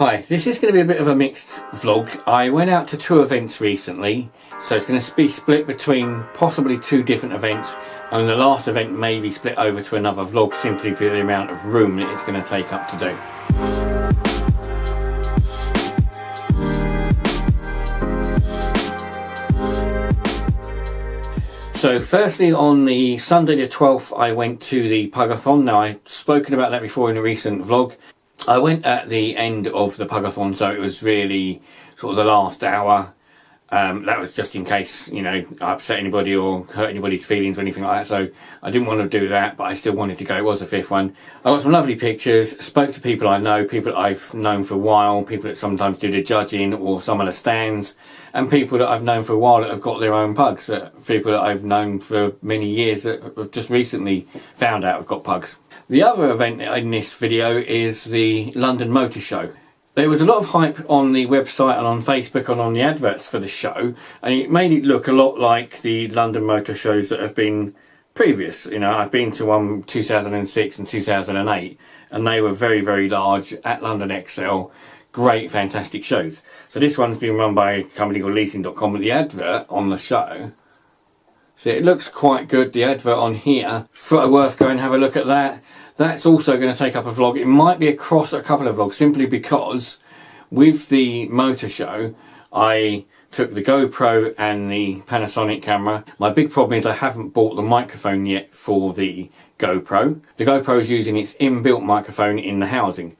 Hi, this is going to be a bit of a mixed vlog. I went out to 2 events recently, so it's going to be split between possibly 2 different events, and the last event may be split over to another vlog simply for the amount of room that it's going to take up to do. So firstly, on the Sunday the 12th, I went to the Pugathon. Now, I've spoken about that before in a recent vlog. I went at the end of the Pugathon, so it was really sort of the last hour. That was just in case, you know, I upset anybody or hurt anybody's feelings or anything like that. So I didn't want to do that, but I still wanted to go. It was the 5th one. I got some lovely pictures, spoke to people I know, people that I've known for a while, people that sometimes do the judging or some of the stands, and people that I've known for a while that have got their own pugs, people that I've known for many years that have just recently found out have got pugs. The other event in this video is the London Motor Show. There was a lot of hype on the website and on Facebook and on the adverts for the show, and it made it look a lot like the London Motor Shows that have been previous. You know, I've been to one 2006 and 2008, and they were very, very large at London XL. Great, fantastic shows. So this one's been run by a company called leasing.com, and the advert on the show, so it looks quite good. The advert on here, worth going and have a look at that. That's also going to take up a vlog. It might be across a couple of vlogs simply because with the motor show I took the GoPro and the Panasonic camera. My big problem is I haven't bought the microphone yet for the GoPro. The GoPro is using its inbuilt microphone in the housing,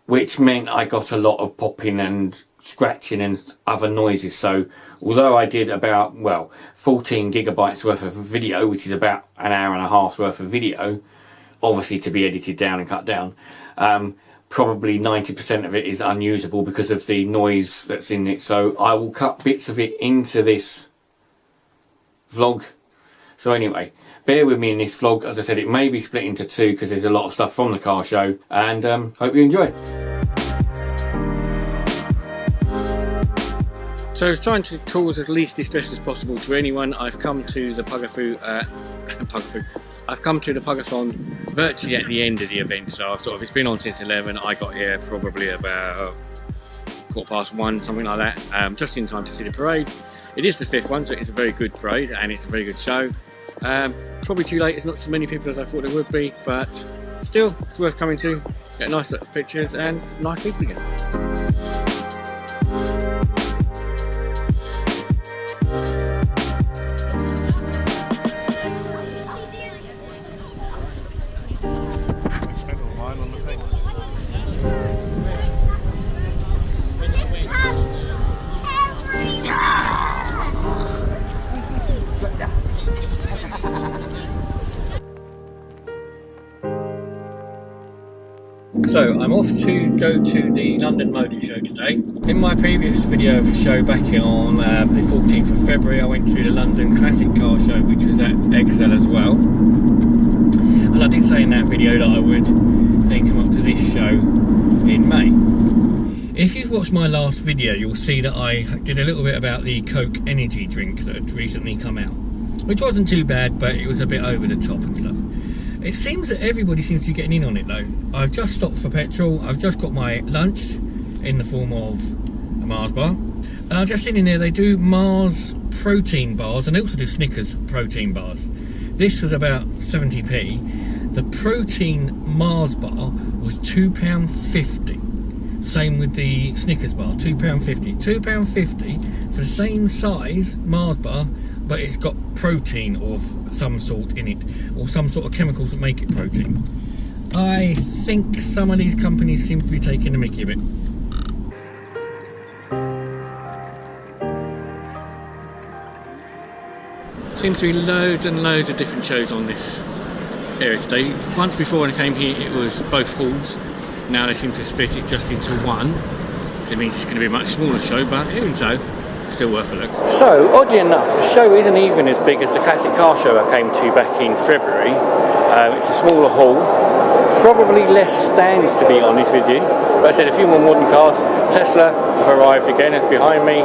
which meant I got a lot of popping and scratching and other noises. So although I did about, well, 14 gigabytes worth of video, which is about an hour and a half worth of video, obviously to be edited down and cut down, probably 90% of it is unusable because of the noise that's in it. So I will cut bits of it into this vlog. So anyway, bear with me in this vlog. As I said, it may be split into 2 because there's a lot of stuff from the car show, and hope you enjoy. So I was trying to cause as least distress as possible to anyone. I've come to the I've come to the Pugathon virtually at the end of the event, so it's been on since 11. I got here probably about 1:15, something like that, just in time to see the parade. It is the 5th one, so it's a very good parade and it's a very good show. Probably too late, there's not so many people as I thought there would be, but still, it's worth coming to, get nice little pictures and nice people again. So I'm off to go to the London Motor Show today. In my previous video of the show back on the 14th of February, I went to the London Classic Car Show, which was at XL as well. And I did say in that video that I would then come up to this show in May. If you've watched my last video, you'll see that I did a little bit about the Coke energy drink that had recently come out, which wasn't too bad, but it was a bit over the top and stuff. It seems that everybody seems to be getting in on it though. I've just stopped for petrol, I've just got my lunch in the form of a Mars bar. And I've just seen in there they do Mars protein bars, and they also do Snickers protein bars. This was about 70p. The protein Mars bar was £2.50. Same with the Snickers bar, £2.50. £2.50 for the same size Mars bar, but it's got protein of some sort in it, or some sort of chemicals that make it protein. I think some of these companies seem to be taking the mickey a bit. Seems to be loads and loads of different shows on this area today. Once before when I came here it was both halls. Now they seem to split it just into one. So it means it's going to be a much smaller show, but even so, still worth a look. So, oddly enough, the show isn't even as big as the classic car show I came to back in February. It's a smaller hall, probably less stands to be honest with you. But I said a few more modern cars. Tesla have arrived again, it's behind me.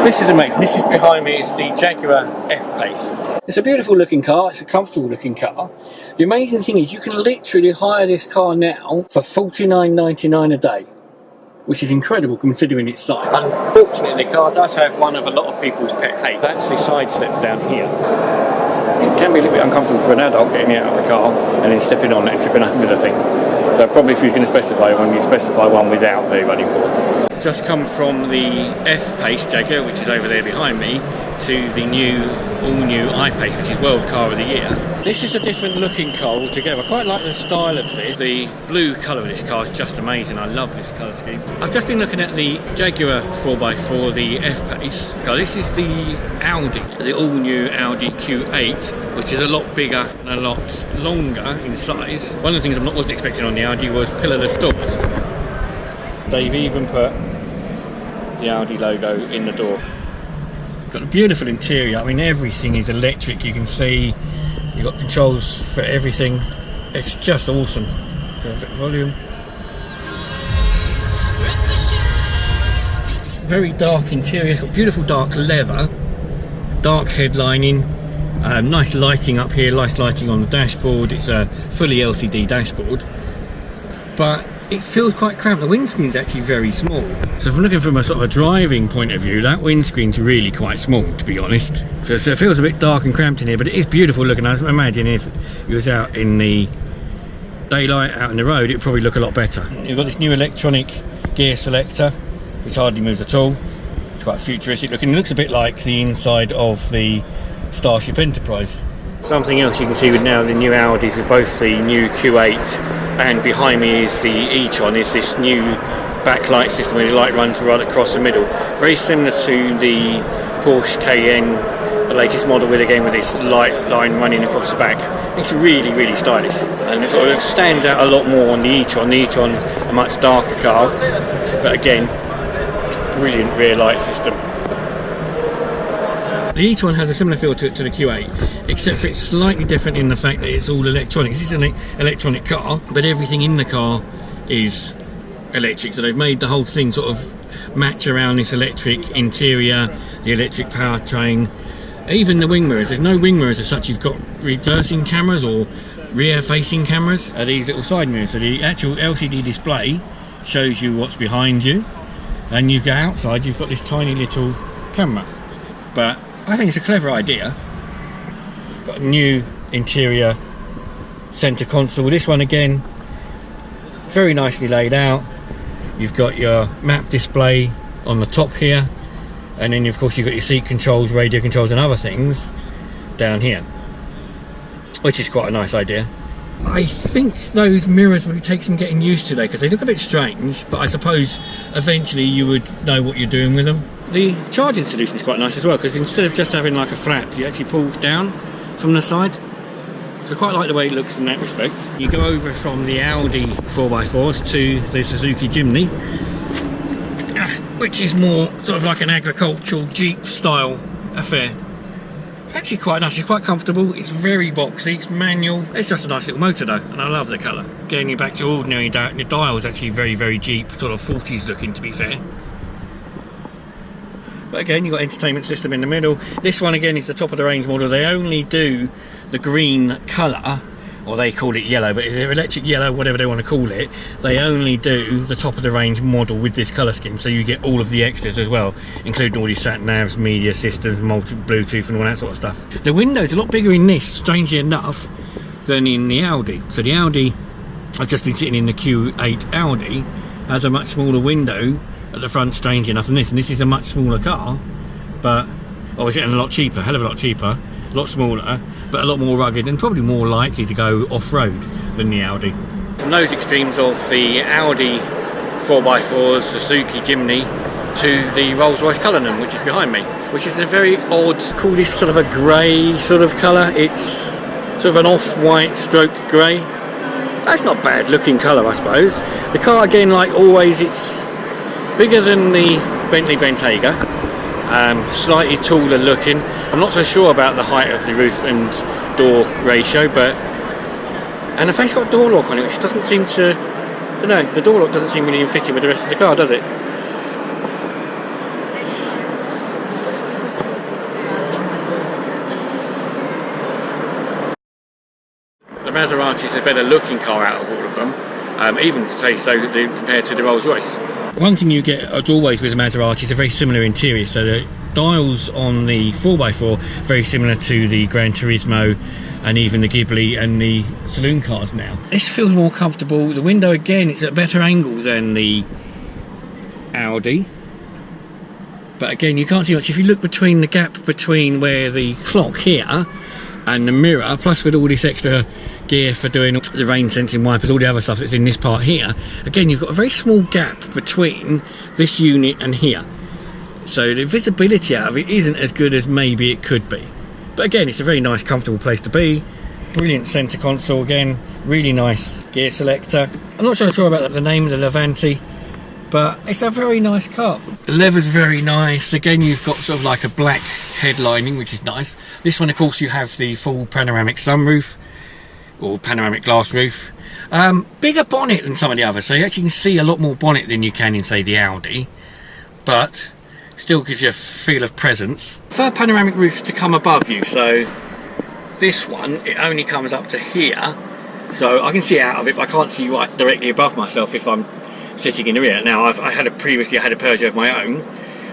This is amazing. This is behind me, it's the Jaguar F Pace. It's a beautiful looking car, it's a comfortable looking car. The amazing thing is you can literally hire this car now for $49.99 a day, which is incredible considering its size. Unfortunately, the car does have one of a lot of people's pet hate. That's the side steps down here. It can be a little bit uncomfortable for an adult getting out of the car and then stepping on it and tripping over the thing. So probably if you're going to specify one, you specify one without the running boards. Just come from the F Pace Jaguar, which is over there behind me, to the all-new I Pace, which is World Car of the Year. This is a different looking car altogether. I quite like the style of this. The blue colour of this car is just amazing. I love this colour scheme. I've just been looking at the Jaguar 4x4, the F Pace. So this is the Audi, the all-new Audi Q8, which is a lot bigger and a lot longer in size. One of the things I wasn't expecting on the Audi was pillarless doors. They've even put the Audi logo in the door. Got a beautiful interior. I mean, everything is electric. You can see you've got controls for everything. It's just awesome. So a bit of volume. Very dark interior. It's got beautiful dark leather, dark headlining, nice lighting up here, nice lighting on the dashboard. It's a fully LCD dashboard, but it feels quite cramped. The windscreen's actually very small. So if I'm looking from a sort of a driving point of view, that windscreen's really quite small, to be honest. So it feels a bit dark and cramped in here, but it is beautiful looking. I imagine if it was out in the daylight, out in the road, it'd probably look a lot better. You've got this new electronic gear selector, which hardly moves at all. It's quite futuristic looking. It looks a bit like the inside of the Starship Enterprise. Something else you can see with now the new Audis with both the new Q8 and behind me is the E-Tron, is this new backlight system where the light runs right across the middle. Very similar to the Porsche Cayenne, the latest model, with again with this light line running across the back. It's really, really stylish, and it sort of stands out a lot more on the E-Tron. The E-Tron's a much darker car, but again, it's brilliant rear light system. The E-Tron has a similar feel to the Q8, except for it's slightly different in the fact that it's all electronic. This is an electronic car, but everything in the car is electric. So they've made the whole thing sort of match around this electric interior, the electric powertrain, even the wing mirrors. There's no wing mirrors as such. You've got reversing cameras or rear-facing cameras. These little side mirrors. So the actual LCD display shows you what's behind you, and you go outside, you've got this tiny little camera. But I think it's a clever idea. Got a new interior centre console. This one again, very nicely laid out. You've got your map display on the top here, and then of course you've got your seat controls, radio controls and other things down here, which is quite a nice idea. I think those mirrors will take some getting used to there, because they look a bit strange, but I suppose eventually you would know what you're doing with them. The charging solution is quite nice as well, because instead of just having like a flap, you actually pull down from the side. So I quite like the way it looks in that respect. You go over from the Audi 4x4s to the Suzuki Jimny, which is more sort of like an agricultural Jeep style affair. It's actually quite nice, it's quite comfortable, it's very boxy, it's manual. It's just a nice little motor though, and I love the colour. Getting you back to ordinary, the dial is actually very, very Jeep, sort of 40s looking, to be fair. But again, you've got entertainment system in the middle. This one again is the top of the range model. They only do the green colour, or they call it yellow, but they're electric yellow, whatever they want to call it. They only do the top of the range model with this colour scheme, so you get all of the extras as well, including all these sat navs, media systems, Bluetooth and all that sort of stuff. The window's a lot bigger in this, strangely enough, than in the Audi. So the Audi, I've just been sitting in the Q8 Audi, has a much smaller window at the front, strangely enough, than this, and this is a much smaller car, but obviously and a lot cheaper, hell of a lot cheaper, a lot smaller, but a lot more rugged and probably more likely to go off-road than the Audi. From those extremes of the Audi 4x4s, Suzuki Jimny, to the Rolls Royce Cullinan, which is behind me, which is a very odd, call this sort of a grey sort of colour. It's sort of an off-white stroke grey. That's not bad looking colour, I suppose. The car again, like always, it's bigger than the Bentley Bentayga, slightly taller looking. I'm not so sure about the height of the roof and door ratio, but and the face's got a door lock on it, which doesn't seem to, I don't know, the door lock doesn't seem really fitting with the rest of the car, does it? the Maserati is a better looking car out of all of them, even say so compared to the Rolls Royce. One thing you get as always with the Maserati is a very similar interior, so the dials on the 4x4 very similar to the Gran Turismo and even the Ghibli and the saloon cars now. This feels more comfortable. The window again, it's at better angles than the Audi, but again you can't see much. If you look between the gap between where the clock here and the mirror, plus with all this extra gear for doing the rain sensing wipers, all the other stuff that's in this part here, again you've got a very small gap between this unit and here, so the visibility out of it isn't as good as maybe it could be. But again, it's a very nice comfortable place to be. Brilliant centre console again, really nice gear selector. I'm not so sure about the name of the Levante, but it's a very nice car. The leather's very nice. Again, you've got sort of like a black headlining, which is nice. This one, of course, you have the full panoramic sunroof or panoramic glass roof. Bigger bonnet than some of the others, so you actually can see a lot more bonnet than you can in, say, the Audi, but still gives you a feel of presence. For panoramic roofs to come above you, so this one, it only comes up to here, so I can see out of it, but I can't see right directly above myself if I'm sitting in the rear. Now, previously I had a Peugeot of my own,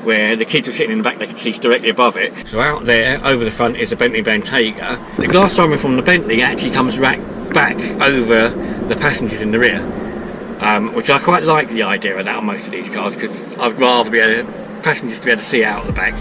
where the kids were sitting in the back, they could see directly above it. So out there, over the front, is a Bentley Bentayga. The glass sunroof from the Bentley actually comes back over the passengers in the rear, which I quite like the idea of that on most of these cars, because I'd rather be able to, passengers to be able to see out the back.